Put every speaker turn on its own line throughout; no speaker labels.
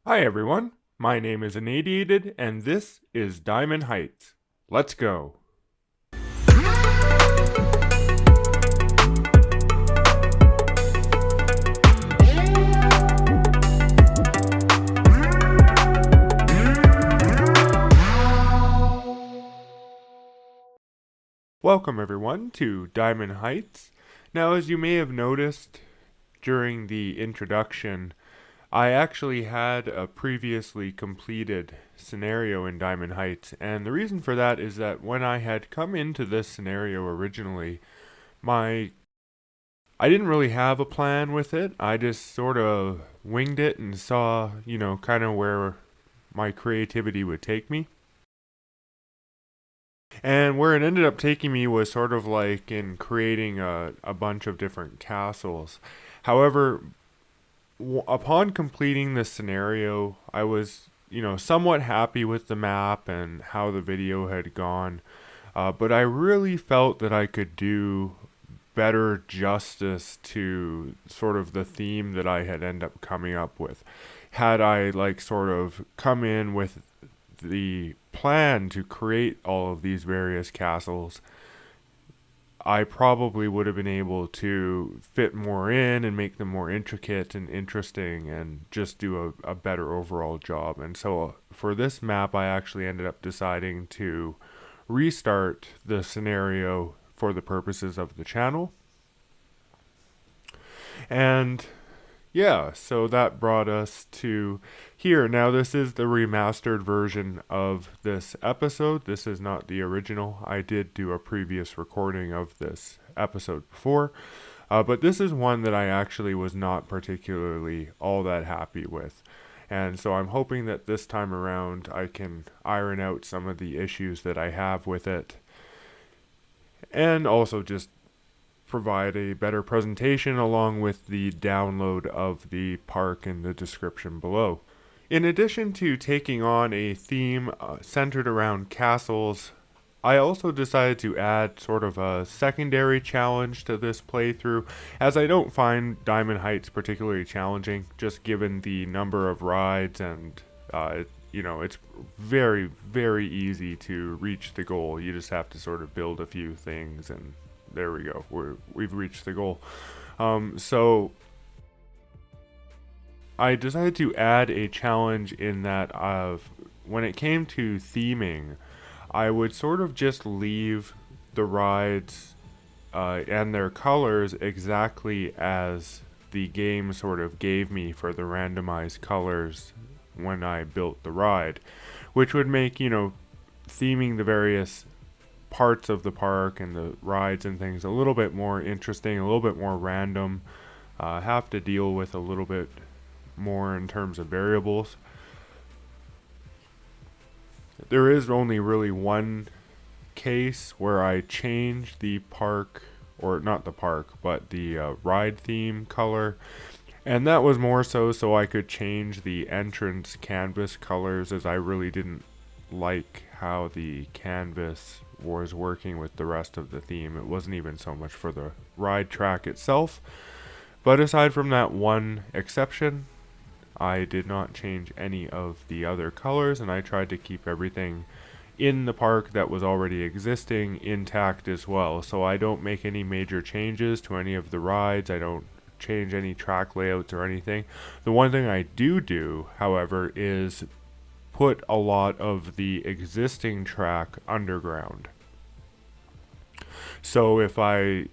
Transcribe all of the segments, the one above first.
Hi everyone, my name is Innadiated and this is Diamond Heights. Let's go. Welcome everyone to Diamond Heights. Now, as you may have noticed during the introduction, I actually had a previously completed scenario in Diamond Heights, and the reason for that is that when I had come into this scenario originally, my I didn't really have a plan with it. I just sort of winged it and saw, kind of where my creativity would take me. And where it ended up taking me was sort of like in creating a bunch of different castles. However, upon completing this scenario, I was, somewhat happy with the map and how the video had gone. But I really felt that I could do better justice to sort of the theme that I had ended up coming up with. Had I like sort of come in with the plan to create all of these various castles, I probably would have been able to fit more in and make them more intricate and interesting and just do a better overall job. And so for this map, I actually ended up deciding to restart the scenario for the purposes of the channel. And yeah, so that brought us to here. Now, this is the remastered version of this episode. This is not the original. I did do a previous recording of this episode before, but this is one that I actually was not particularly all that happy with. And so I'm hoping that this time around I can iron out some of the issues that I have with it, and also just provide a better presentation along with the download of the park in the description below. In addition to taking on a theme centered around castles, I also decided to add sort of a secondary challenge to this playthrough, as I don't find Diamond Heights particularly challenging, just given the number of rides and it's very, very easy to reach the goal. You just have to sort of build a few things and there we go. We've reached the goal. So I decided to add a challenge in that of when it came to theming, I would sort of just leave the rides and their colors exactly as the game sort of gave me for the randomized colors when I built the ride, which would make, theming the various parts of the park and the rides and things a little bit more interesting, a little bit more random. Have to deal with a little bit more in terms of variables. There is only really one case where I changed the park, or not the park, but the ride theme color. And that was more so I could change the entrance canvas colors, as I really didn't like how the canvas was working with the rest of the theme. It wasn't even so much for the ride track itself. But aside from that one exception, I did not change any of the other colors, and I tried to keep everything in the park that was already existing intact as well. So I don't make any major changes to any of the rides. I don't change any track layouts or anything. The one thing I do, however, is put a lot of the existing track underground. So if I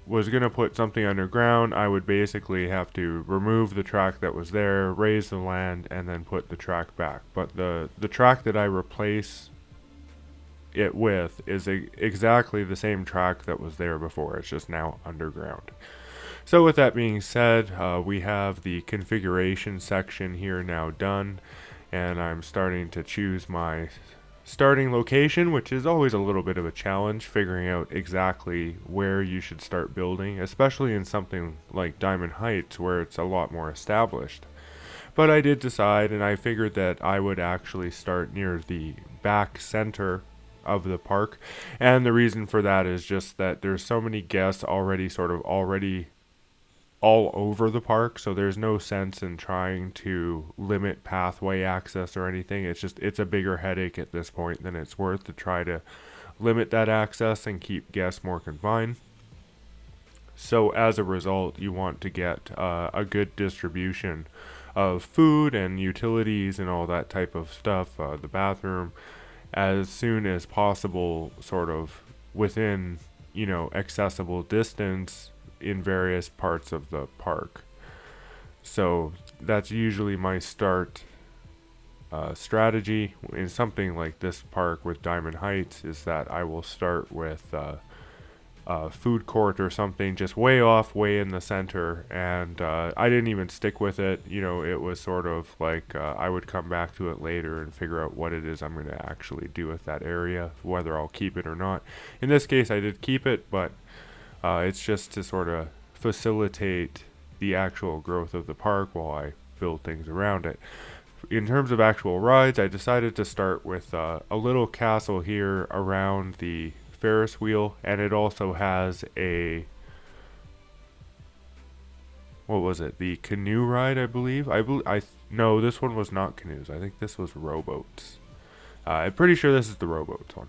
was going to put something underground, I would basically have to remove the track that was there, raise the land, and then put the track back. But the track that I replace it with is exactly the same track that was there before. It's just now underground. So with that being said, we have the configuration section here now done, and I'm starting to choose my starting location, which is always a little bit of a challenge, figuring out exactly where you should start building, especially in something like Diamond Heights where it's a lot more established. But I did decide, and I figured that I would actually start near the back center of the park, and the reason for that is just that there's so many guests already all over the park, so there's no sense in trying to limit pathway access or anything. It's a bigger headache at this point than it's worth to try to limit that access and keep guests more confined. So as a result, you want to get a good distribution of food and utilities and all that type of stuff, the bathroom, as soon as possible, sort of within, accessible distance in various parts of the park. So that's usually my start strategy in something like this park with Diamond Heights, is that I will start with food court or something just way off, way in the center, and I didn't even stick with it. It was sort of like I would come back to it later and figure out what it is I'm going to actually do with that area, whether I'll keep it or not. In this case, I did keep it, but it's just to sort of facilitate the actual growth of the park while I build things around it. In terms of actual rides, I decided to start with a little castle here around the Ferris wheel, and it also has what was it, the canoe ride, I believe. No, this one was not canoes. I think this was rowboats. I'm pretty sure this is the rowboats one.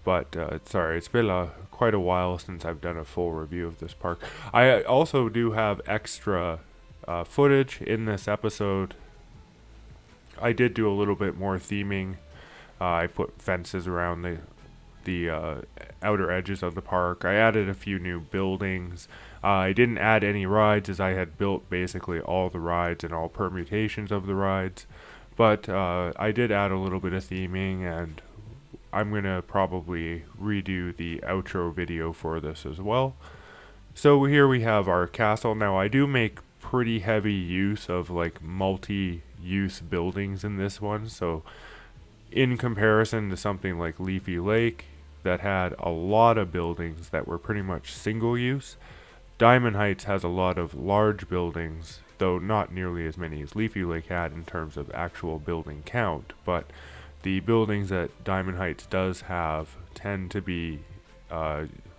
But sorry, it's been quite a while since I've done a full review of this park. I also do have extra footage in this episode. I did do a little bit more theming. I put fences around the outer edges of the park. I added a few new buildings. I didn't add any rides, as I had built basically all the rides and all permutations of the rides. But I did add a little bit of theming, and I'm going to probably redo the outro video for this as well. So here we have our castle. Now I do make pretty heavy use of like multi-use buildings in this one. So in comparison to something like Leafy Lake that had a lot of buildings that were pretty much single use, Diamond Heights has a lot of large buildings, though not nearly as many as Leafy Lake had in terms of actual building count. But the buildings that Diamond Heights does have tend to be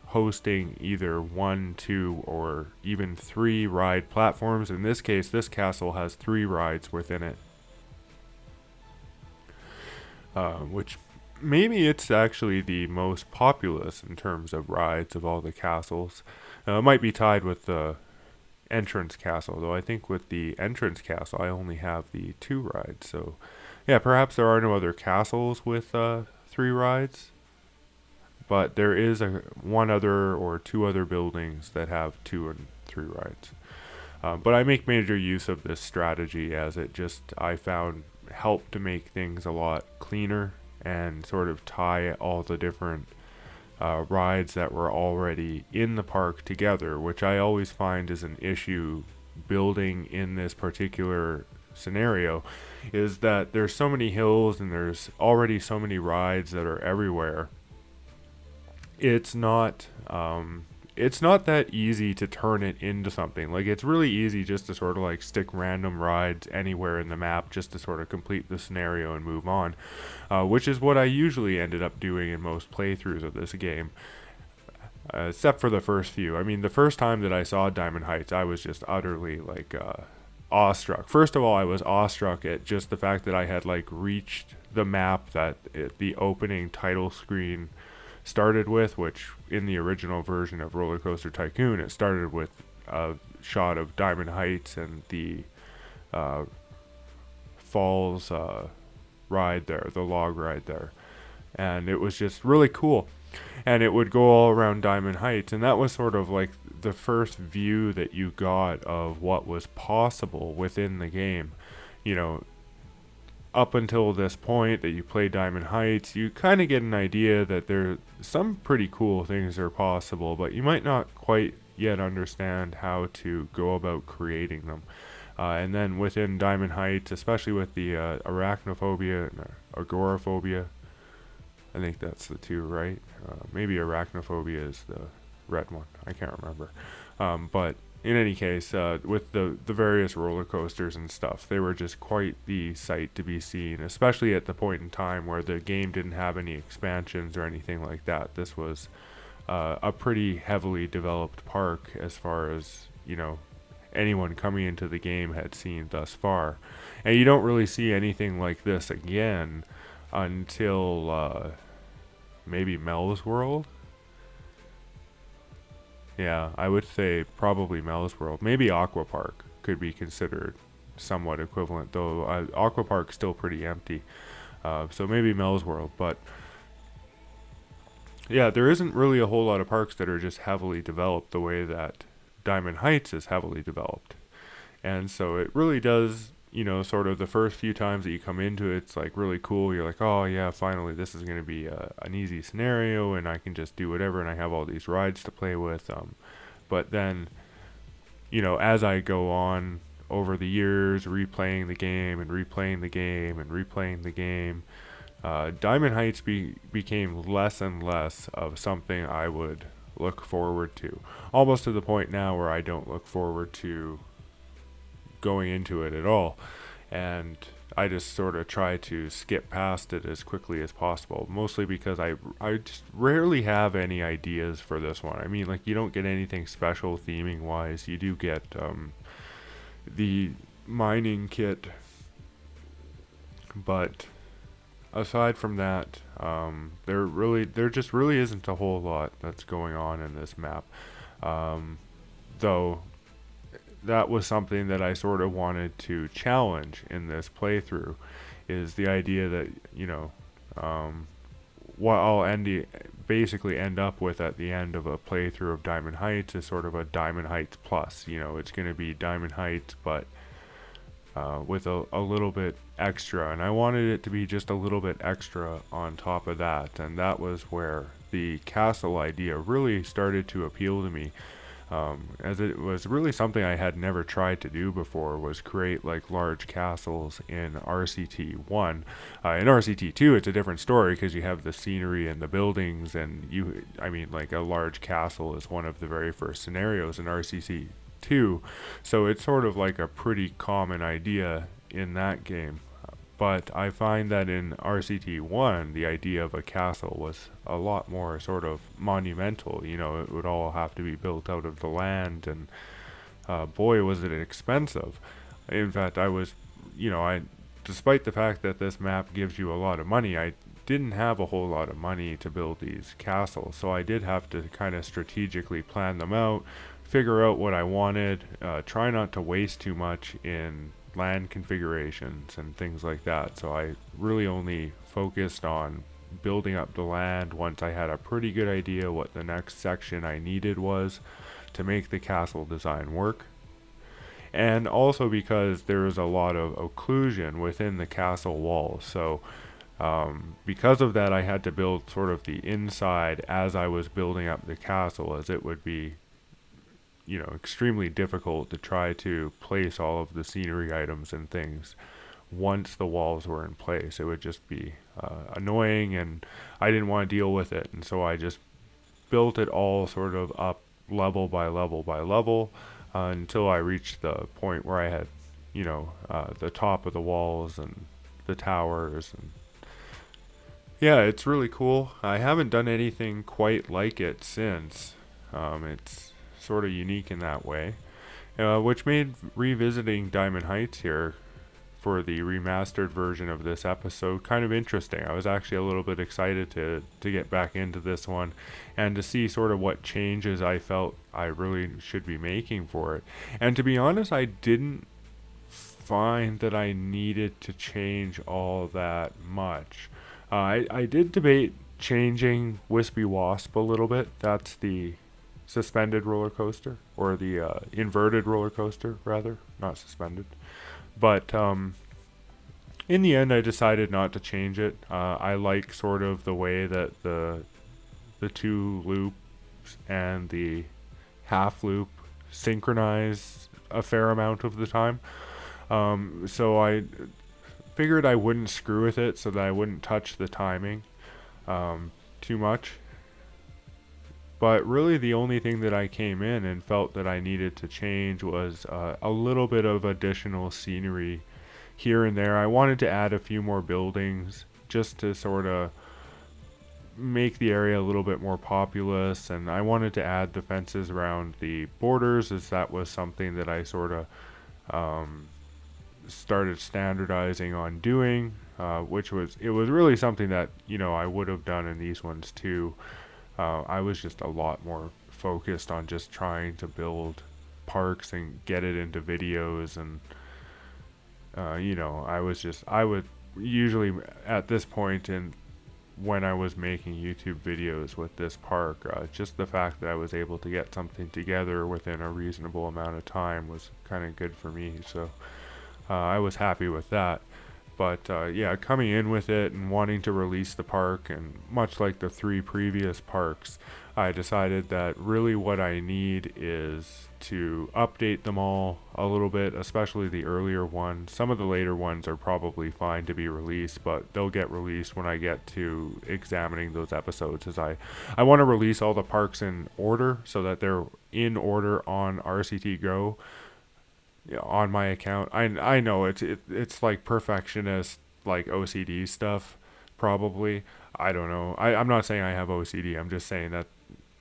hosting either 1, 2, or even 3 ride platforms. In this case, this castle has 3 rides within it, which maybe it's actually the most populous in terms of rides of all the castles. It might be tied with the entrance castle, though I think with the entrance castle I only have the 2 rides. So yeah, perhaps there are no other castles with 3 rides, but there is one other or 2 other buildings that have 2 and 3 rides. But I make major use of this strategy, as it just, I found, helped to make things a lot cleaner and sort of tie all the different rides that were already in the park together, which I always find is an issue building in this particular scenario, is that there's so many hills and there's already so many rides that are everywhere. It's not that easy to turn it into something. Like, it's really easy just to sort of like stick random rides anywhere in the map just to sort of complete the scenario and move on, which is what I usually ended up doing in most playthroughs of this game, except for the first few. I mean, the first time that I saw Diamond Heights, I was just utterly like awestruck. First of all, I was awestruck at just the fact that I had like reached the map that the opening title screen started with, which in the original version of RollerCoaster Tycoon, it started with a shot of Diamond Heights and the falls ride there, the log ride there, and it was just really cool. And it would go all around Diamond Heights, and that was sort of like the first view that you got of what was possible within the game. Up until this point that you play Diamond Heights, you kind of get an idea that there some pretty cool things are possible, but you might not quite yet understand how to go about creating them. And then within Diamond Heights, especially with the arachnophobia and agoraphobia, I think that's the 2, right? Maybe arachnophobia is the red one. I can't remember. But in any case, with the various roller coasters and stuff, they were just quite the sight to be seen, especially at the point in time where the game didn't have any expansions or anything like that. This was a pretty heavily developed park as far as, anyone coming into the game had seen thus far. And you don't really see anything like this again until maybe Mel's World. Yeah, I would say probably Mel's World. Maybe Aqua Park could be considered somewhat equivalent, though Aqua Park's still pretty empty. So maybe Mel's World, but yeah, there isn't really a whole lot of parks that are just heavily developed the way that Diamond Heights is heavily developed. And so it really does, sort of the first few times that you come into it, it's like really cool. You're like, oh yeah, finally this is going to be an easy scenario and I can just do whatever and I have all these rides to play with. But then, as I go on over the years, replaying the game and replaying the game and replaying the game, Diamond Heights became less and less of something I would look forward to. Almost to the point now where I don't look forward to going into it at all. And I just sort of try to skip past it as quickly as possible. Mostly because I just rarely have any ideas for this one. I mean, like, you don't get anything special theming-wise. You do get the mining kit. But aside from that, there just really isn't a whole lot that's going on in this map. Though that was something that I sort of wanted to challenge in this playthrough, is the idea that, what I'll basically end up with at the end of a playthrough of Diamond Heights is sort of a Diamond Heights Plus. It's going to be Diamond Heights, but with a little bit extra, and I wanted it to be just a little bit extra on top of that, and that was where the castle idea really started to appeal to me, as it was really something I had never tried to do before, was create like large castles in RCT1. In RCT2 it's a different story because you have the scenery and the buildings, and like a large castle is one of the very first scenarios in RCT2, so it's sort of like a pretty common idea in that game. But I find that in RCT1, the idea of a castle was a lot more sort of monumental. It would all have to be built out of the land, and boy, was it expensive. In fact, despite the fact that this map gives you a lot of money, I didn't have a whole lot of money to build these castles. So I did have to kind of strategically plan them out, figure out what I wanted, try not to waste too much in land configurations and things like that. So I really only focused on building up the land once I had a pretty good idea what the next section I needed was to make the castle design work. And also because there is a lot of occlusion within the castle walls, so because of that I had to build sort of the inside as I was building up the castle, as it would be extremely difficult to try to place all of the scenery items and things once the walls were in place. It would just be annoying, and I didn't want to deal with it, and so I just built it all sort of up level by level by level until I reached the point where I had the top of the walls and the towers, and yeah, it's really cool. I haven't done anything quite like it since. It's sort of unique in that way, which made revisiting Diamond Heights here for the remastered version of this episode kind of interesting. I was actually a little bit excited to get back into this one and to see sort of what changes I felt I really should be making for it. And to be honest, I didn't find that I needed to change all that much. I did debate changing Wispy Wasp a little bit. That's the suspended roller coaster, or the inverted roller coaster rather, not suspended. But in the end I decided not to change it. I like sort of the way that the two loops and the half loop synchronize a fair amount of the time. So I figured I wouldn't screw with it so that I wouldn't touch the timing too much. But really the only thing that I came in and felt that I needed to change was a little bit of additional scenery here and there. I wanted to add a few more buildings just to sort of make the area a little bit more populous, and I wanted to add the fences around the borders, as that was something that I sort of started standardizing on doing, which was really something that I would have done in these ones too. I was just a lot more focused on just trying to build parks and get it into videos, and I would usually at this point in when I was making YouTube videos with this park, just the fact that I was able to get something together within a reasonable amount of time was kind of good for me. So I was happy with that. But yeah, coming in with it and wanting to release the park, and much like the 3 previous parks, I decided that really what I need is to update them all a little bit, especially the earlier ones. Some of the later ones are probably fine to be released, but they'll get released when I get to examining those episodes, as I want to release all the parks in order so that they're in order on RCT Go. On my account. I know it's like perfectionist, like OCD stuff, probably. I don't know. I'm not saying I have OCD. I'm just saying that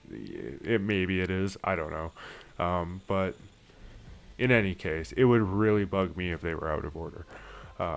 maybe it is. I don't know. But in any case, it would really bug me if they were out of order.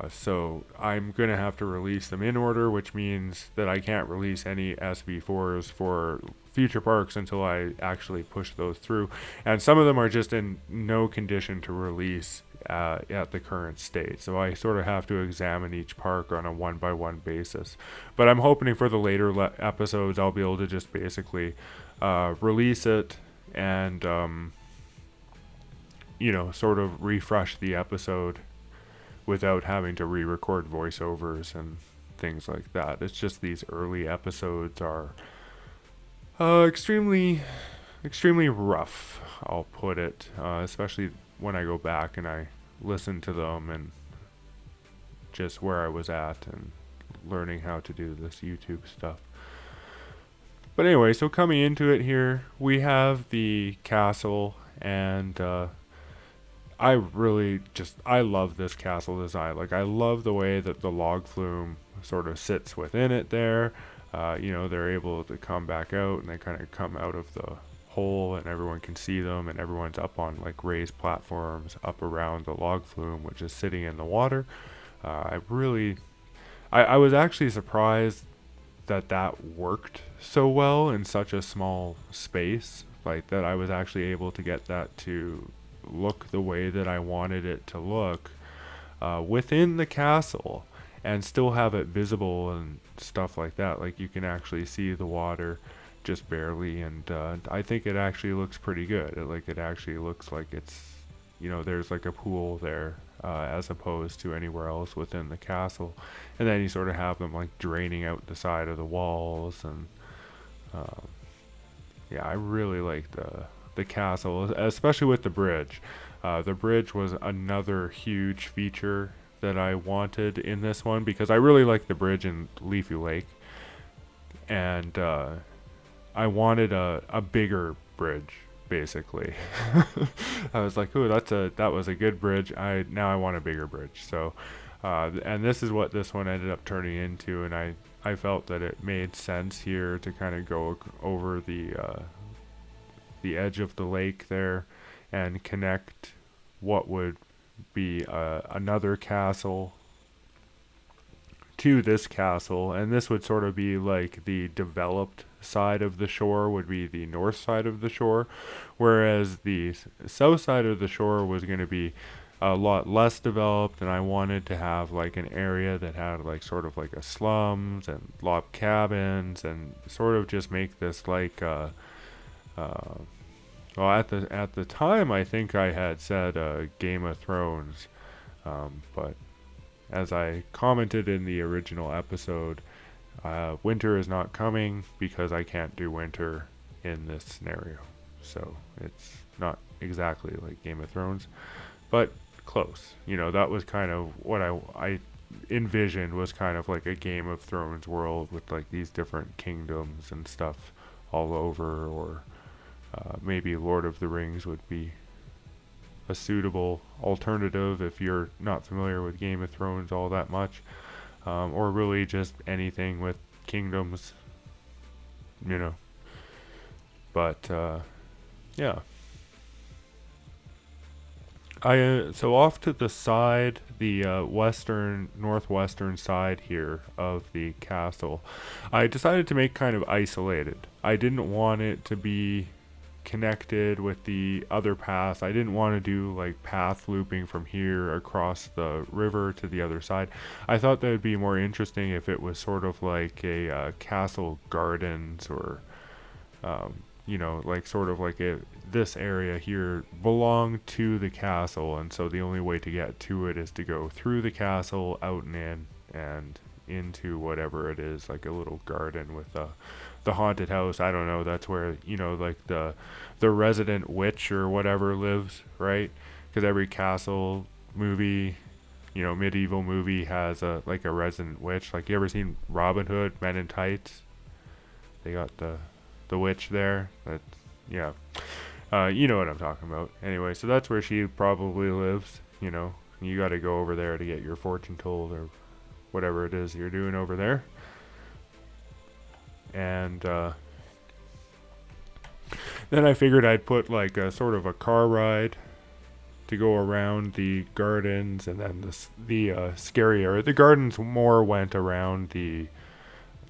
So I'm going to have to release them in order, which means that I can't release any SV4s for future parks until I actually push those through. And some of them are just in no condition to release at the current state. So I sort of have to examine each park on a one-by-one basis. But I'm hoping for the later episodes I'll be able to just basically release it and, sort of refresh the episode without having to re-record voiceovers and things like that. It's just these early episodes are extremely rough, I'll put it, especially when I go back and I listen to them and just where I was at and learning how to do this YouTube stuff. But anyway, so coming into it here, we have the castle, and I love this castle design. Like, I love the way that the log flume sort of sits within it there. They're able to come back out, and they kind of come out of the hole, and everyone can see them, and everyone's up on like raised platforms up around the log flume, which is sitting in the water. I was actually surprised that worked so well in such a small space, like that I was actually able to get that to look the way that I wanted it to look within the castle, and still have it visible and stuff like that. Like, you can actually see the water just barely, and I think it actually looks pretty good. It actually looks like it's, there's like a pool there, as opposed to anywhere else within the castle. And then you sort of have them like draining out the side of the walls, and yeah, I really like the castle, especially with the bridge. The bridge was another huge feature that I wanted in this one, because I really like the bridge in Leafy Lake, and I wanted a bigger bridge, basically. I was like, ooh, that was a good bridge. Now I want a bigger bridge. So, and this is what this one ended up turning into, and I felt that it made sense here to kind of go over the edge of the lake there and connect what would be another castle to this castle, and this would sort of be like the developed side of the shore would be the north side of the shore, whereas the south side of the shore was going to be a lot less developed, and I wanted to have like an area that had like sort of like a slums and log cabins, and sort of just make this like well, at the time, I think I had said Game of Thrones, but as I commented in the original episode, winter is not coming because I can't do winter in this scenario. So it's not exactly like Game of Thrones, but close. That was kind of what I envisioned, was kind of like a Game of Thrones world with like these different kingdoms and stuff all over, or maybe Lord of the Rings would be a suitable alternative if you're not familiar with Game of Thrones all that much, or really just anything with kingdoms you know. But yeah. So off to the side, the northwestern side here of the castle, I decided to make kind of isolated. I didn't want it to be connected with the other paths. I didn't want to do like path looping from here across the river to the other side. I thought that would be more interesting if it was sort of like a castle gardens, or like sort of like this area here belonged to the castle, and so the only way to get to it is to go through the castle, out and in, and into whatever it is, like a little garden with the haunted house. I don't know. That's where like the resident witch or whatever lives, right? Because every castle movie, medieval movie has a resident witch. Like, you ever seen Robin Hood, Men in Tights? They got the witch there. That's, yeah. You know what I'm talking about. Anyway, so that's where she probably lives. You got to go over there to get your fortune told, or whatever it is you're doing over there. And then I figured I'd put like a sort of a car ride to go around the gardens, and then the scary area. The gardens more went around the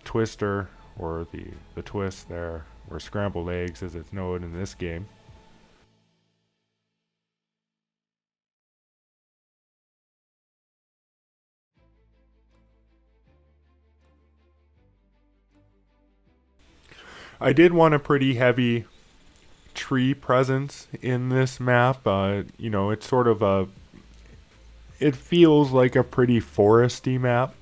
twister, or the twist there, or scrambled eggs as it's known in this game. I did want a pretty heavy tree presence in this map. It's sort of it feels like a pretty foresty map.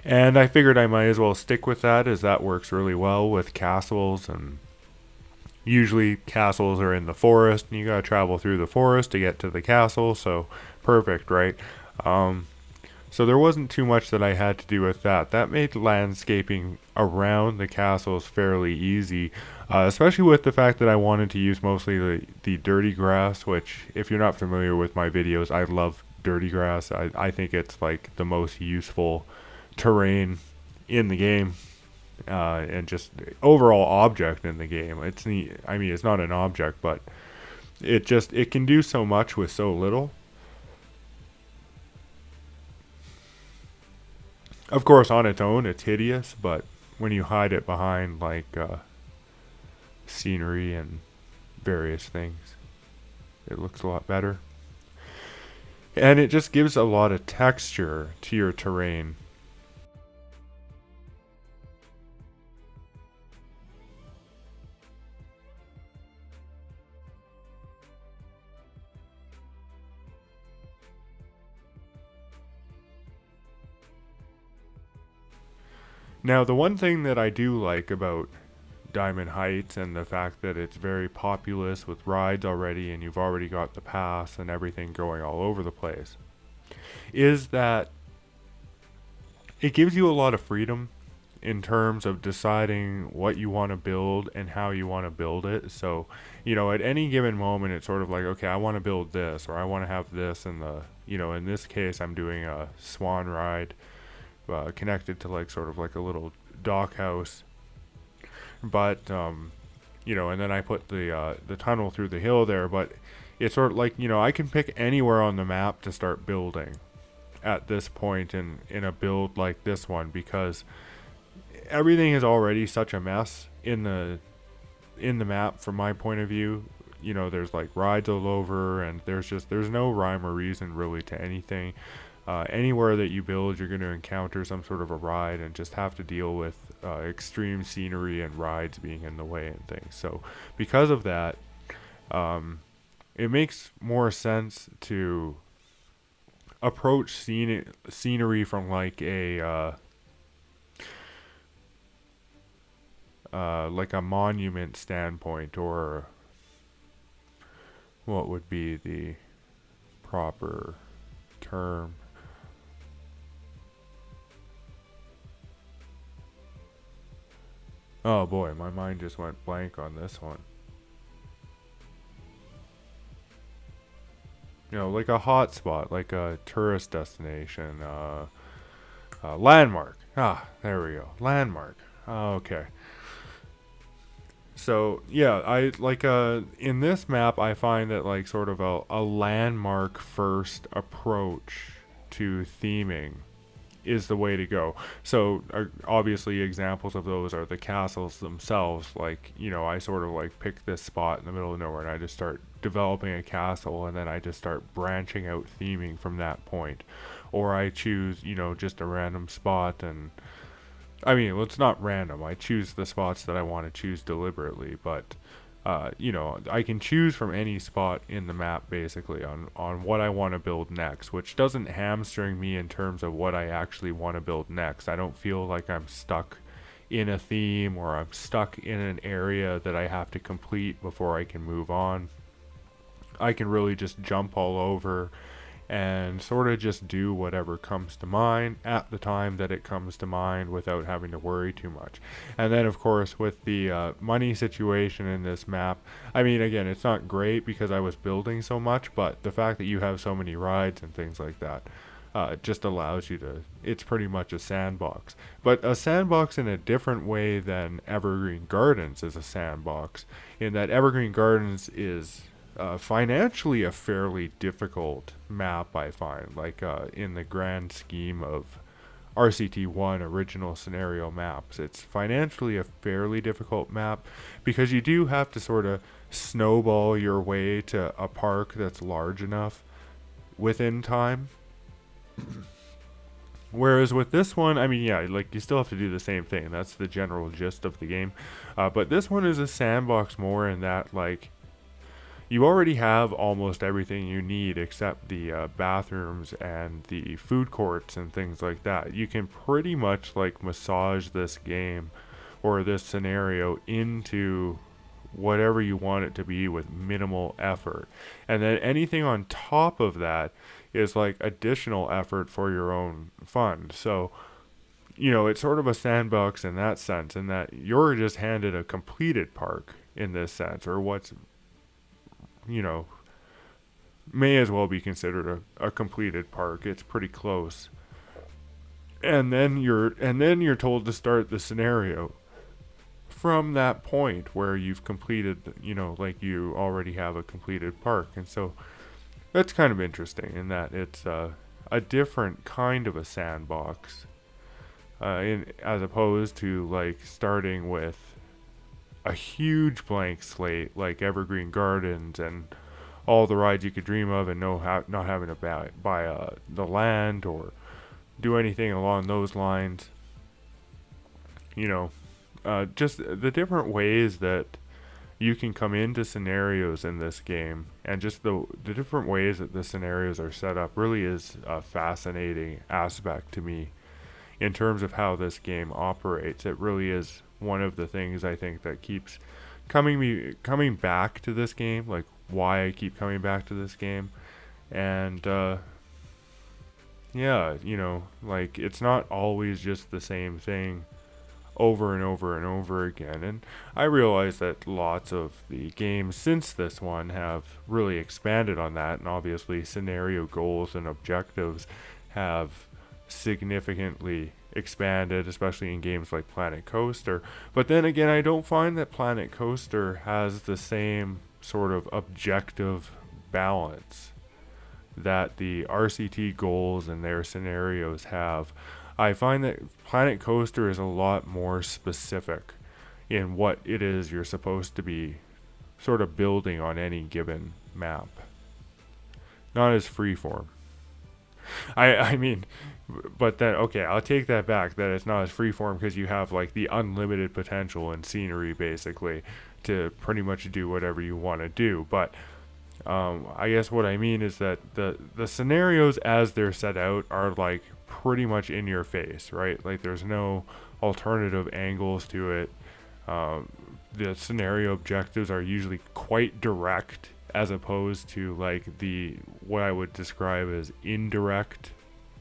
And I figured I might as well stick with that, as that works really well with castles. And usually castles are in the forest, and you gotta travel through the forest to get to the castle, so perfect, right? So there wasn't too much that I had to do with that. That made landscaping around the castles fairly easy, especially with the fact that I wanted to use mostly the dirty grass, which, if you're not familiar with my videos, I love dirty grass. I think it's like the most useful terrain in the game, and just overall object in the game. It's neat. I mean, it's not an object, but it can do so much with so little. Of course, on its own, it's hideous, but when you hide it behind like scenery and various things, it looks a lot better. And it just gives a lot of texture to your terrain. Now, the one thing that I do like about Diamond Heights, and the fact that it's very populous with rides already, and you've already got the pass and everything going all over the place, is that it gives you a lot of freedom in terms of deciding what you want to build and how you want to build it. So, at any given moment, it's sort of like, okay, I want to build this, or I want to have this, and in this case, I'm doing a swan ride, connected to like sort of like a little dock house. But and then I put the tunnel through the hill there. But it's sort of like, I can pick anywhere on the map to start building at this point in a build like this one, because everything is already such a mess in the map from my point of view. There's like rides all over, and there's no rhyme or reason really to anything. Anywhere that you build, you're going to encounter some sort of a ride, and just have to deal with extreme scenery and rides being in the way and things. So because of that, it makes more sense to approach scenery from like a monument standpoint, or what would be the proper term? Oh boy, my mind just went blank on this one. Like a hot spot, like a tourist destination, landmark. Ah, there we go. Landmark. Okay. So yeah, I like in this map I find that like sort of a landmark first approach to theming is the way to go. So obviously examples of those are the castles themselves. Like, I sort of like pick this spot in the middle of nowhere and I just start developing a castle, and then I just start branching out theming from that point. Or I choose, just a random spot, and I mean, well, it's not random. I choose the spots that I want to choose deliberately, but I can choose from any spot in the map basically on what I want to build next, which doesn't hamstring me in terms of what I actually want to build next. I don't feel like I'm stuck in a theme or I'm stuck in an area that I have to complete before I can move on. I can really just jump all over and sort of just do whatever comes to mind at the time that it comes to mind without having to worry too much. And then, of course, with the money situation in this map, I mean, again, it's not great because I was building so much, but the fact that you have so many rides and things like that just allows you to, it's pretty much a sandbox. But a sandbox in a different way than Evergreen Gardens is a sandbox, in that Evergreen Gardens is financially a fairly difficult map, I find. Like in the grand scheme of RCT1 original scenario maps, it's financially a fairly difficult map because you do have to sort of snowball your way to a park that's large enough within time. Whereas with this one, I mean, yeah, like you still have to do the same thing. That's the general gist of the game. But this one is a sandbox more in that, like, you already have almost everything you need except the bathrooms and the food courts and things like that. You can pretty much like massage this game or this scenario into whatever you want it to be with minimal effort. And then anything on top of that is like additional effort for your own fun. So, it's sort of a sandbox in that sense, in that you're just handed a completed park in this sense, or what's you know, may as well be considered a completed park. It's pretty close. And then you're told to start the scenario from that point where you've completed, like you already have a completed park. And so that's kind of interesting in that it's a different kind of a sandbox, as opposed to like starting with a huge blank slate like Evergreen Gardens and all the rides you could dream of, and not having to buy the land or do anything along those lines. Just the different ways that you can come into scenarios in this game, and just the different ways that the scenarios are set up really is a fascinating aspect to me in terms of how this game operates. It really is one of the things I think that keeps coming back to this game, like why I keep coming back to this game. And yeah, like it's not always just the same thing over and over and over again. And I realize that lots of the games since this one have really expanded on that, and obviously scenario goals and objectives have significantly expanded, especially in games like Planet Coaster. But then again, I don't find that Planet Coaster has the same sort of objective balance that the RCT goals and their scenarios have. I find that Planet Coaster is a lot more specific in what it is you're supposed to be sort of building on any given map. Not as freeform. I mean, but then, okay, I'll take that back, that it's not as freeform because you have like the unlimited potential and scenery basically to pretty much do whatever you want to do. But I guess what I mean is that the scenarios as they're set out are like pretty much in your face, right? Like there's no alternative angles to it. The scenario objectives are usually quite direct, as opposed to like the what I would describe as indirect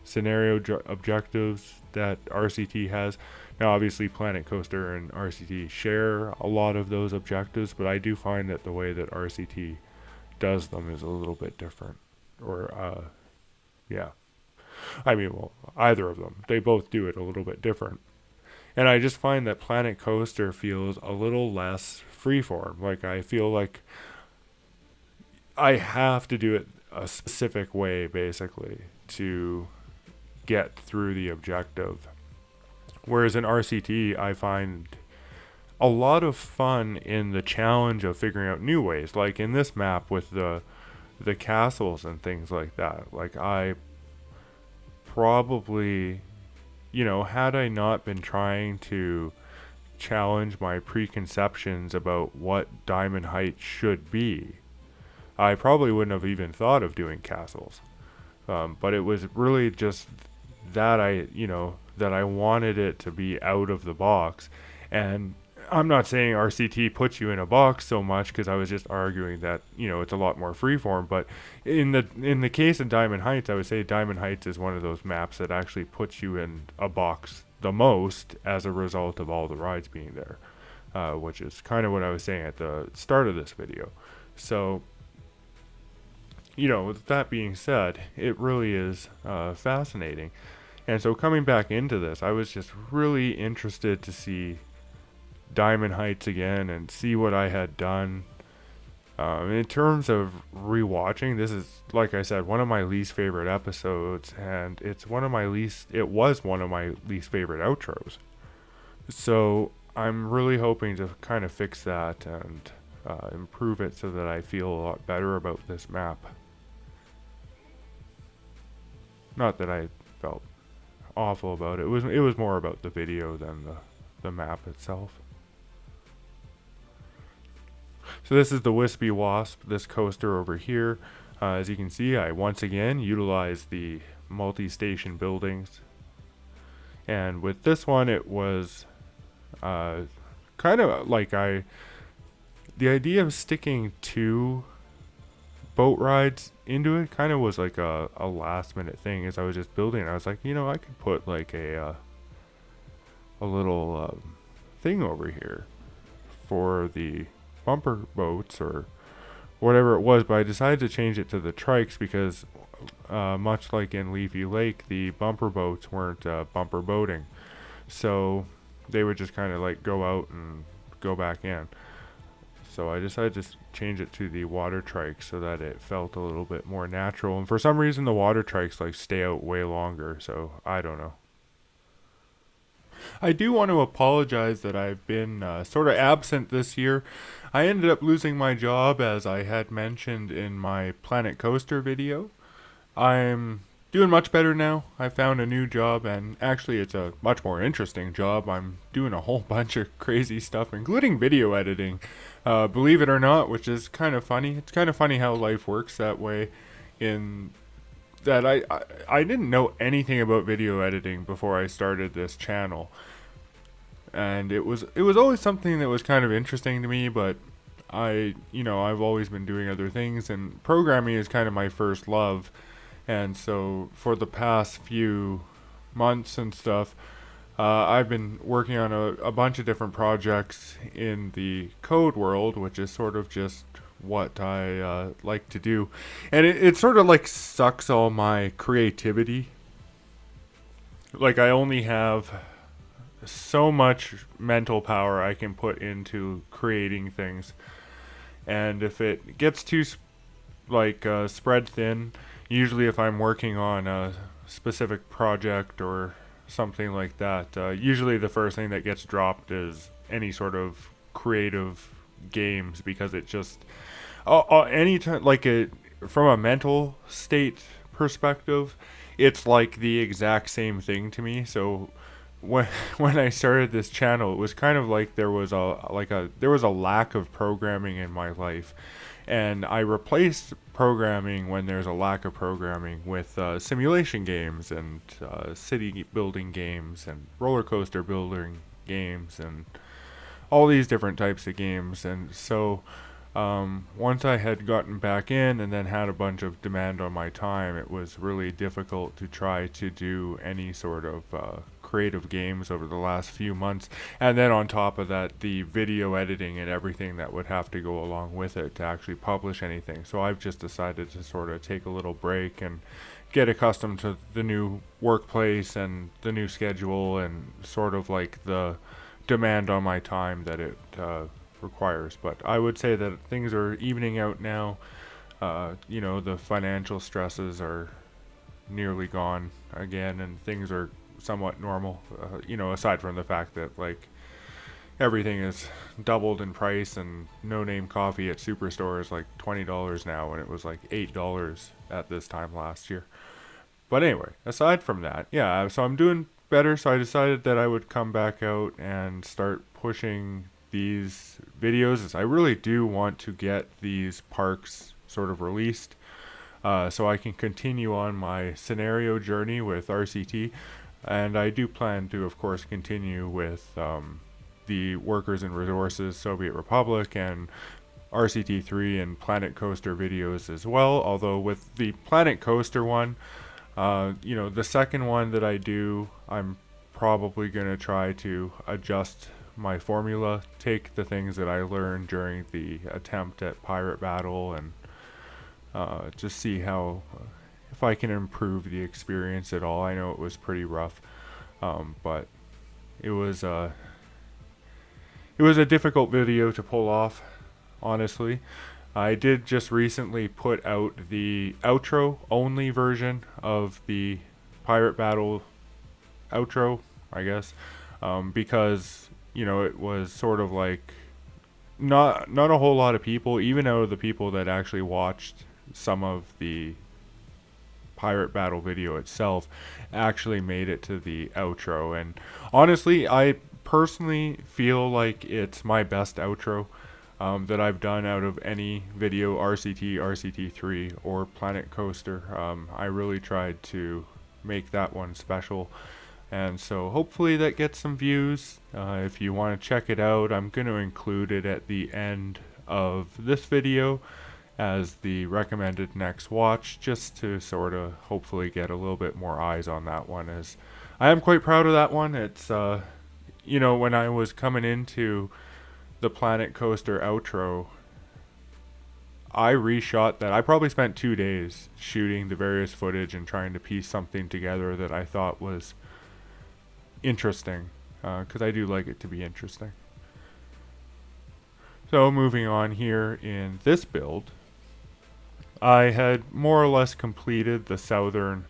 scenario objectives that RCT has. Now, obviously, Planet Coaster and RCT share a lot of those objectives, but I do find that the way that RCT does them is a little bit different. Or, yeah. I mean, well, either of them. They both do it a little bit different. And I just find that Planet Coaster feels a little less freeform. Like, I feel like I have to do it a specific way, basically, to get through the objective. Whereas in RCT, I find a lot of fun in the challenge of figuring out new ways. Like in this map with the castles and things like that. Like, I probably, had I not been trying to challenge my preconceptions about what Diamond Heights should be, I probably wouldn't have even thought of doing castles. But it was really just that I wanted it to be out of the box. And I'm not saying RCT puts you in a box so much, because I was just arguing that it's a lot more freeform. But in the case of Diamond Heights, I would say Diamond Heights is one of those maps that actually puts you in a box the most as a result of all the rides being there, which is kind of what I was saying at the start of this video. So, with that being said, it really is fascinating. And so coming back into this, I was just really interested to see Diamond Heights again and see what I had done. In terms of rewatching, this is, like I said, one of my least favorite episodes, and it was one of my least favorite outros. So I'm really hoping to kind of fix that and improve it so that I feel a lot better about this map. Not that I felt awful about it. It was more about the video than the map itself. So this is the Wispy Wasp, this coaster over here. As you can see, I once again utilized the multi-station buildings. And with this one, it was kind of like the idea of sticking 2 boat rides into it kind of was like a last minute thing. As I was just building it, I was like, I could put like a little thing over here for the bumper boats or whatever it was. But I decided to change it to the trikes because much like in Leafy Lake, the bumper boats weren't bumper boating, so they would just kind of like go out and go back in. So I decided to change it to the water trikes so that it felt a little bit more natural. And for some reason, the water trikes like stay out way longer. So I don't know. I do want to apologize that I've been sort of absent this year. I ended up losing my job, as I had mentioned in my Planet Coaster video. I'm doing much better now. I found a new job, and actually it's a much more interesting job. I'm doing a whole bunch of crazy stuff, including video editing, believe it or not, which is kind of funny. It's kind of funny how life works that way, in that I didn't know anything about video editing before I started this channel. And it was always something that was kind of interesting to me, but I've always been doing other things, and programming is kind of my first love. And so for the past few months and stuff, I've been working on a bunch of different projects in the code world, which is sort of just what I like to do. And it sort of like sucks all my creativity. Like, I only have so much mental power I can put into creating things. And if it gets too spread thin, usually if I'm working on a specific project or something like that, usually the first thing that gets dropped is any sort of creative games, because it just anytime, from a mental state perspective, it's like the exact same thing to me. So when I started this channel, it was kind of like there was a lack of programming in my life, and I replaced programming when there's a lack of programming with simulation games and city building games and roller coaster building games and all these different types of games. And so once I had gotten back in and then had a bunch of demand on my time, it was really difficult to try to do any sort of creative games over the last few months. And then on top of that, the video editing and everything that would have to go along with it to actually publish anything. So I've just decided to sort of take a little break and get accustomed to the new workplace and the new schedule and sort of like the demand on my time that it requires. But I would say that things are evening out now. The financial stresses are nearly gone again, and things are somewhat normal. Aside from the fact that like everything is doubled in price, and no name coffee at Superstore is like $20 now, when it was like $8 at this time last year. But anyway, aside from that, yeah, so I'm doing better. So I decided that I would come back out and start pushing these videos, as I really do want to get these parks sort of released, so I can continue on my scenario journey with RCT. And I do plan to, of course, continue with the Workers and Resources Soviet Republic and RCT3 and Planet Coaster videos as well. Although with the Planet Coaster one, the second one that I do, I'm probably going to try to adjust my formula, take the things that I learned during the attempt at Pirate Battle, and just see how, if I can improve the experience at all. I know it was pretty rough, but it was a difficult video to pull off, honestly. I did just recently put out the outro only version of the Pirate Battle outro, I guess, because it was sort of like not a whole lot of people, even out of the people that actually watched some of the Pirate Battle video itself, actually made it to the outro. And honestly, I personally feel like it's my best outro that I've done out of any video, RCT, RCT3, or Planet Coaster. I really tried to make that one special, and so hopefully that gets some views. If you want to check it out, I'm going to include it at the end of this video as the recommended next watch, just to sort of hopefully get a little bit more eyes on that one, as I am quite proud of that one. It's when I was coming into the Planet Coaster outro, I reshot that. I probably spent 2 days shooting the various footage and trying to piece something together that I thought was interesting, because I do like it to be interesting. So moving on here in this build, I had more or less completed the southern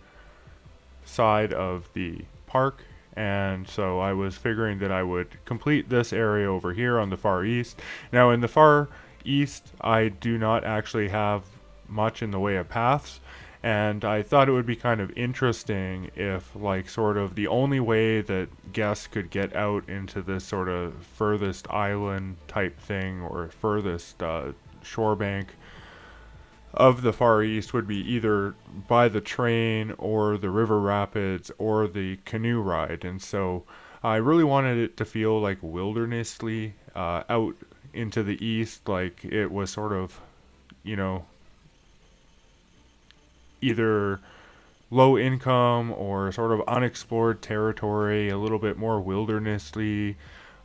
side of the park, and so I was figuring that I would complete this area over here on the far east. Now in the far east, I do not actually have much in the way of paths, and I thought it would be kind of interesting if, like, sort of the only way that guests could get out into this sort of furthest island type thing, or furthest shore bank of the Far East, would be either by the train or the river rapids or the canoe ride. And so I really wanted it to feel like wildernessly out into the east, like it was sort of, either low income or sort of unexplored territory, a little bit more wildernessly,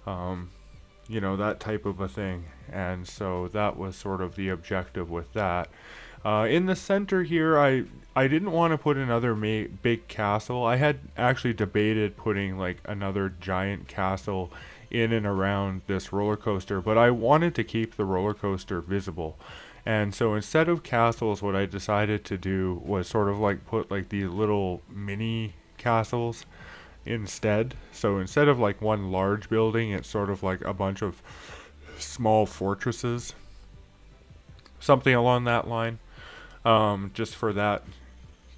that type of a thing. And so that was sort of the objective with that. In the center here, I didn't want to put another big castle. I had actually debated putting like another giant castle in and around this roller coaster, but I wanted to keep the roller coaster visible. And so instead of castles, what I decided to do was sort of like put like these little mini castles instead. So instead of like one large building, it's sort of like a bunch of small fortresses, something along that line, just for that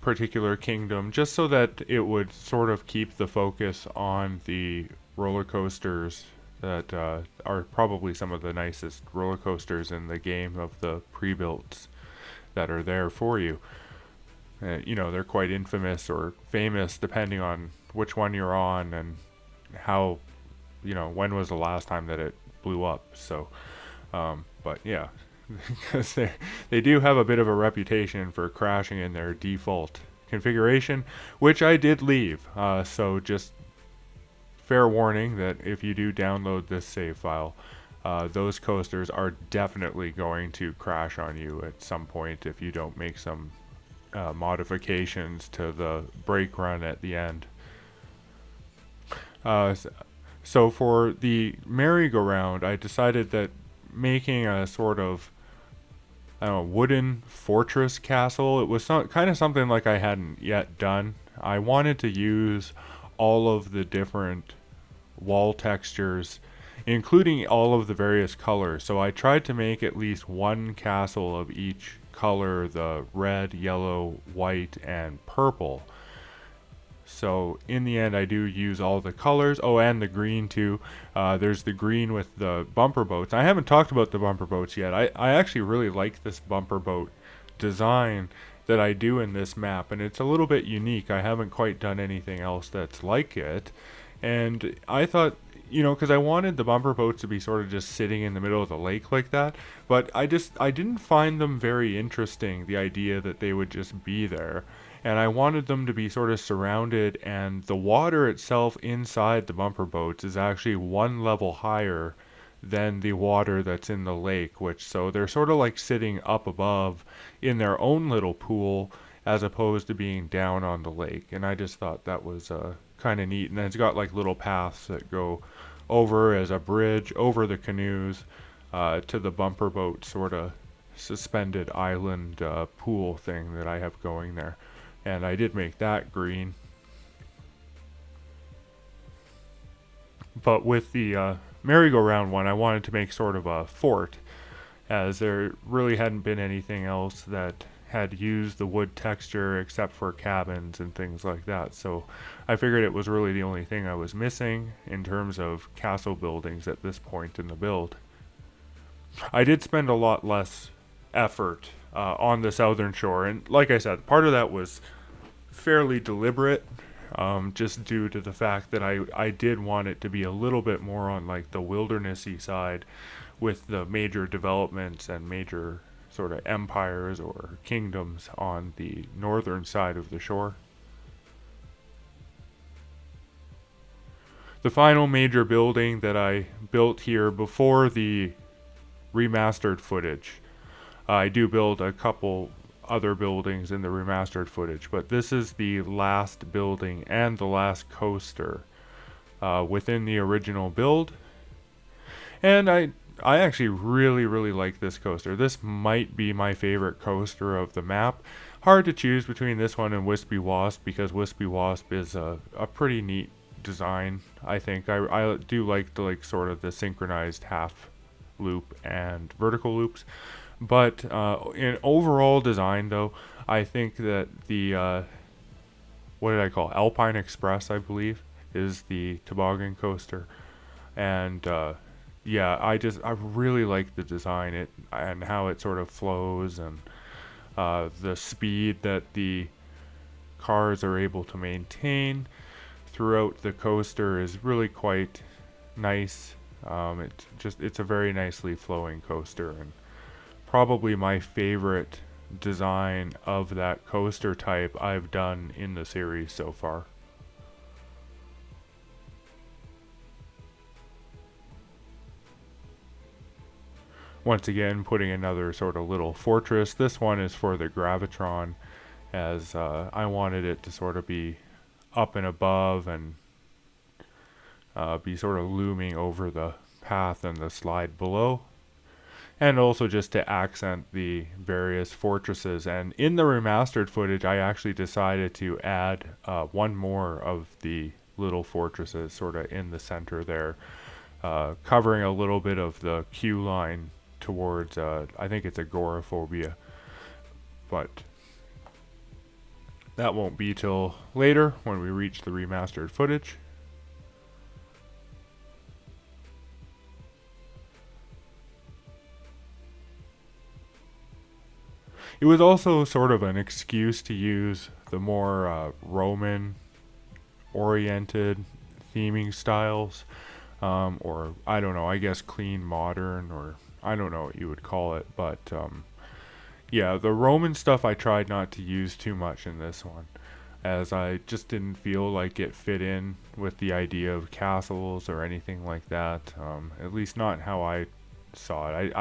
particular kingdom, just so that it would sort of keep the focus on the roller coasters that are probably some of the nicest roller coasters in the game, of the pre-builts that are there for you. They're quite infamous or famous depending on which one you're on and how, when was the last time that it blew up. So, but yeah, because they do have a bit of a reputation for crashing in their default configuration, which I did leave. So just fair warning that if you do download this save file, those coasters are definitely going to crash on you at some point if you don't make some modifications to the brake run at the end. Uh, so for the merry-go-round, I decided that making a sort of, I don't know, wooden fortress castle, it was kind of something like I hadn't yet done. I wanted to use all of the different wall textures, including all of the various colors. So I tried to make at least one castle of each color, the red, yellow, white, and purple. So in the end, I do use all the colors. Oh, and the green too. There's the green with the bumper boats. I haven't talked about the bumper boats yet. I actually really like this bumper boat design that I do in this map, and it's a little bit unique. I haven't quite done anything else that's like it. And I thought, because I wanted the bumper boats to be sort of just sitting in the middle of the lake like that, but I didn't find them very interesting, the idea that they would just be there. And I wanted them to be sort of surrounded, and the water itself inside the bumper boats is actually one level higher than the water that's in the lake, so they're sort of like sitting up above in their own little pool as opposed to being down on the lake. And I just thought that was kind of neat. And then it's got like little paths that go over as a bridge over the canoes to the bumper boat sort of suspended island pool thing that I have going there. And I did make that green. But with the merry-go-round one, I wanted to make sort of a fort, as there really hadn't been anything else that had used the wood texture except for cabins and things like that. So I figured it was really the only thing I was missing in terms of castle buildings at this point in the build. I did spend a lot less effort on the southern shore, and like I said, part of that was fairly deliberate, just due to the fact that I did want it to be a little bit more on like the wildernessy side, with the major developments and major sort of empires or kingdoms on the northern side of the shore. The final major building that I built here before the remastered footage, I do build a couple other buildings in the remastered footage, but this is the last building and the last coaster within the original build. And I actually really like this coaster. This might be my favorite coaster of the map. Hard to choose between this one and Wispy Wasp, because Wispy Wasp is a pretty neat design, I think. I do like the sort of the synchronized half loop and vertical loops. But in overall design, though, I think that the, what did I call? Alpine Express, I believe, is the toboggan coaster. And yeah, I really like the design and how it sort of flows, and the speed that the cars are able to maintain throughout the coaster is really quite nice. It's a very nicely flowing coaster, and probably my favorite design of that coaster type I've done in the series so far. Once again, putting another sort of little fortress. This one is for the Gravitron, as I wanted it to sort of be up and above and be sort of looming over the path and the slide below. And also just to accent the various fortresses. And in the remastered footage, I actually decided to add one more of the little fortresses sort of in the center there, covering a little bit of the queue line towards, I think it's agoraphobia. But that won't be till later when we reach the remastered footage. It was also sort of an excuse to use the more Roman-oriented theming styles, or I don't know, I guess clean modern, or I don't know what you would call it, but yeah, the Roman stuff I tried not to use too much in this one, as I just didn't feel like it fit in with the idea of castles or anything like that, at least not how I saw it.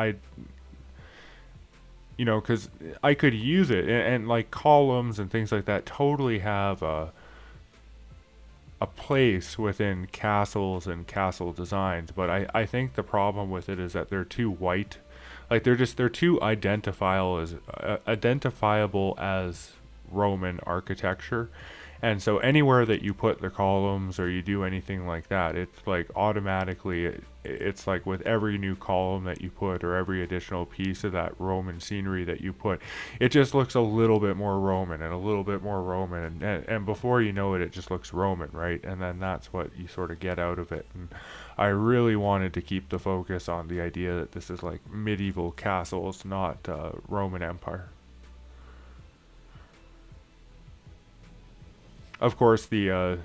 because I could use it, and like columns and things like that totally have a place within castles and castle designs, but I think the problem with it is that they're too white. Like they're too identifiable as Roman architecture. And so anywhere that you put the columns or you do anything like that, it's like automatically, it's like with every new column that you put or every additional piece of that Roman scenery that you put, it just looks a little bit more Roman and a little bit more Roman. And before you know it, it just looks Roman, right? And then that's what you sort of get out of it. And I really wanted to keep the focus on the idea that this is like medieval castles, not Roman Empire. Of course, the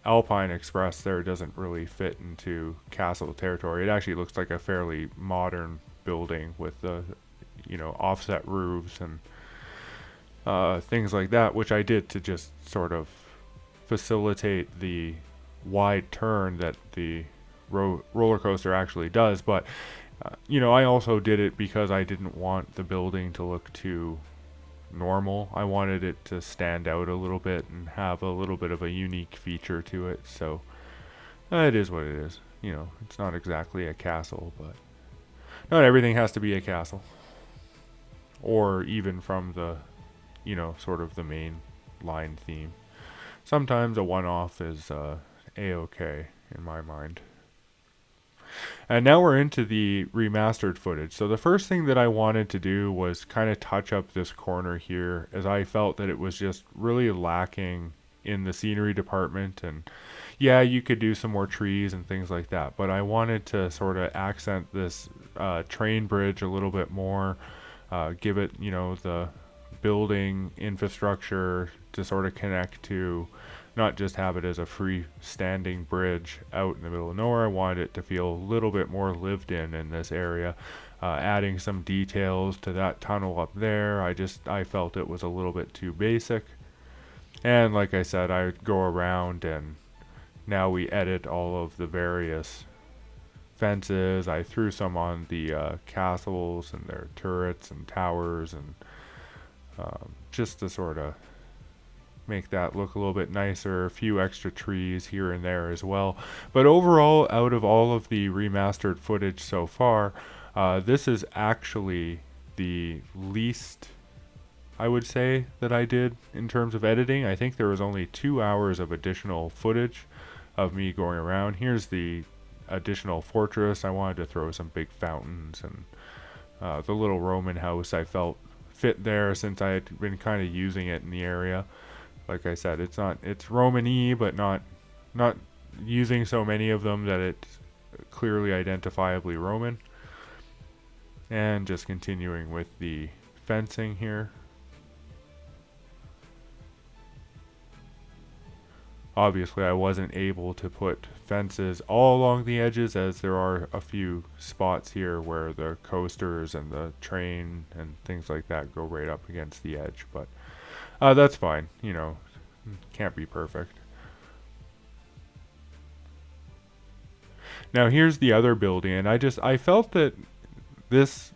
Alpine Express there doesn't really fit into castle territory. It actually looks like a fairly modern building with the, offset roofs and things like that, which I did to just sort of facilitate the wide turn that the roller coaster actually does. But, I also did it because I didn't want the building to look too normal. I wanted it to stand out a little bit and have a little bit of a unique feature to it. So it is what it is. It's not exactly a castle, but not everything has to be a castle. Or even from the, sort of the main line theme. Sometimes a one-off is A-okay in my mind. And now we're into the remastered footage. So the first thing that I wanted to do was kind of touch up this corner here, as I felt that it was just really lacking in the scenery department. And yeah, you could do some more trees and things like that, but I wanted to sort of accent this train bridge a little bit more, give it, the building infrastructure to sort of connect to, not just have it as a freestanding bridge out in the middle of nowhere. I wanted it to feel a little bit more lived in this area, adding some details to that tunnel up there. I felt it was a little bit too basic. And like I said, I would go around and now we edit all of the various fences. I threw some on the castles and their turrets and towers, and just to sort of make that look a little bit nicer. A few extra trees here and there as well. But overall, out of all of the remastered footage so far, this is actually the least, I would say, that I did in terms of editing. I think there was only 2 hours of additional footage of me going around. Here's the additional fortress. I wanted to throw some big fountains, and the little Roman house I felt fit there since I had been kind of using it in the area. Like I said, it's Roman-y, but not using so many of them that it's clearly identifiably Roman. And just continuing with the fencing here. Obviously, I wasn't able to put fences all along the edges, as there are a few spots here where the coasters and the train and things like that go right up against the edge. But that's fine, can't be perfect. Now here's the other building, and I felt that this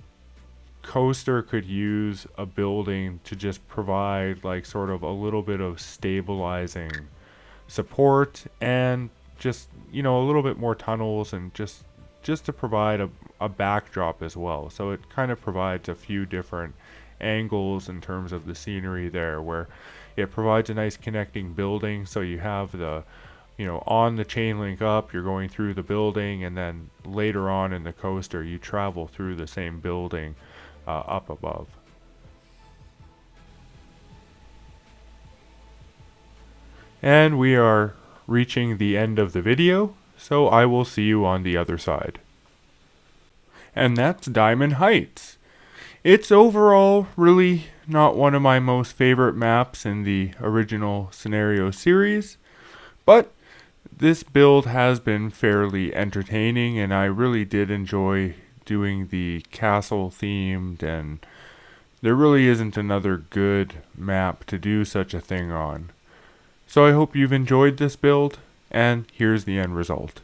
coaster could use a building to just provide like sort of a little bit of stabilizing support, and just a little bit more tunnels, and just to provide a backdrop as well. So it kind of provides a few different angles in terms of the scenery there, where it provides a nice connecting building. So you have the on the chain link up, you're going through the building, and then later on in the coaster you travel through the same building up above. And we are reaching the end of the video, so I will see you on the other side. And that's Diamond Heights. It's overall really not one of my most favorite maps in the original scenario series, but this build has been fairly entertaining, and I really did enjoy doing the castle themed, and there really isn't another good map to do such a thing on. So I hope you've enjoyed this build, and here's the end result.